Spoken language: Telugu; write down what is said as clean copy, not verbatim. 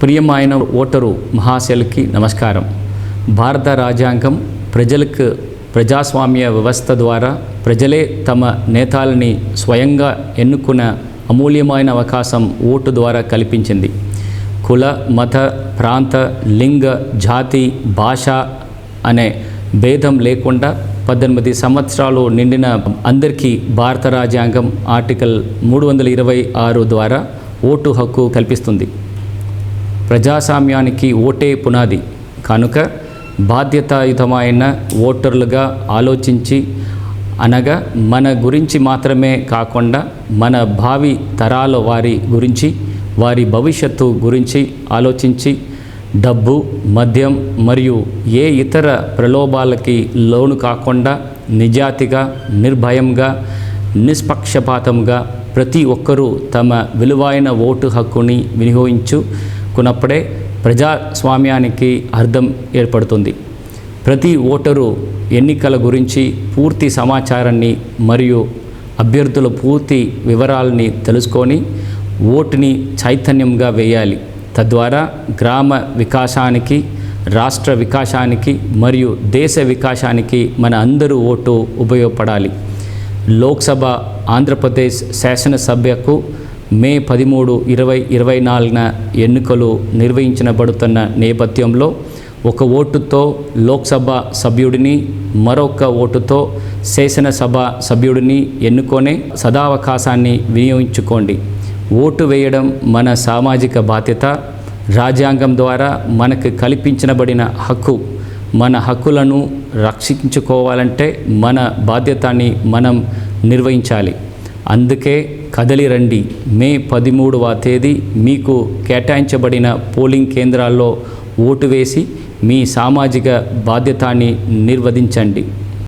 ప్రియమైన ఓటరు మహాశయులకి నమస్కారం. భారత రాజ్యాంగం ప్రజలకు ప్రజాస్వామ్య వ్యవస్థ ద్వారా ప్రజలే తమ నేతలని స్వయంగా ఎన్నుకున్న అమూల్యమైన అవకాశం ఓటు ద్వారా కల్పించింది. కుల, మత, ప్రాంత, లింగ, జాతి, భాష అనే భేదం లేకుండా 18 సంవత్సరాలు నిండిన అందరికీ భారత రాజ్యాంగం ఆర్టికల్ 326 ద్వారా ఓటు హక్కు కల్పిస్తుంది. ప్రజాస్వామ్యానికి ఓటే పునాది కనుక బాధ్యతాయుతమైన ఓటర్లుగా ఆలోచించి, అనగా మన గురించి మాత్రమే కాకుండా మన భావి తరాల వారి గురించి, వారి భవిష్యత్తు గురించి ఆలోచించి డబ్బు, మద్యం మరియు ఏ ఇతర ప్రలోభాలకి లోను కాకుండా నిజాయితీగా, నిర్భయంగా, నిష్పక్షపాతంగా ప్రతి ఒక్కరూ తమ విలువైన ఓటు హక్కుని వినియోగించుకున్నప్పుడే ప్రజాస్వామ్యానికి అర్థం ఏర్పడుతుంది. ప్రతి ఓటరు ఎన్నికల గురించి పూర్తి సమాచారాన్ని మరియు అభ్యర్థుల పూర్తి వివరాలని తెలుసుకొని ఓటుని చైతన్యంగా వేయాలి. తద్వారా గ్రామ వికాసానికి, రాష్ట్ర వికాసానికి మరియు దేశ వికాసానికి మన అందరూ ఓటు ఉపయోగపడాలి. లోక్సభ, ఆంధ్రప్రదేశ్ శాసనసభకు మే 13, 2024 ఎన్నికలు నిర్వహించబడుతున్న నేపథ్యంలో ఒక ఓటుతో లోక్సభ సభ్యుడిని, మరొక ఓటుతో శాసనసభ సభ్యుడిని ఎన్నుకొనే సదావకాశాన్ని వినియోగించుకోండి. ఓటు వేయడం మన సామాజిక బాధ్యత. రాజ్యాంగం ద్వారా మనకు కల్పించబడిన హక్కు. మన హక్కులను రక్షించుకోవాలంటే మన బాధ్యతని మనం నిర్వహించాలి. అందుకే కదలి రండి. మే 13వ తేదీ మీకు కేటాయించబడిన పోలింగ్ కేంద్రాల్లో ఓటు వేసి మీ సామాజిక బాధ్యతని నిర్వర్తించండి.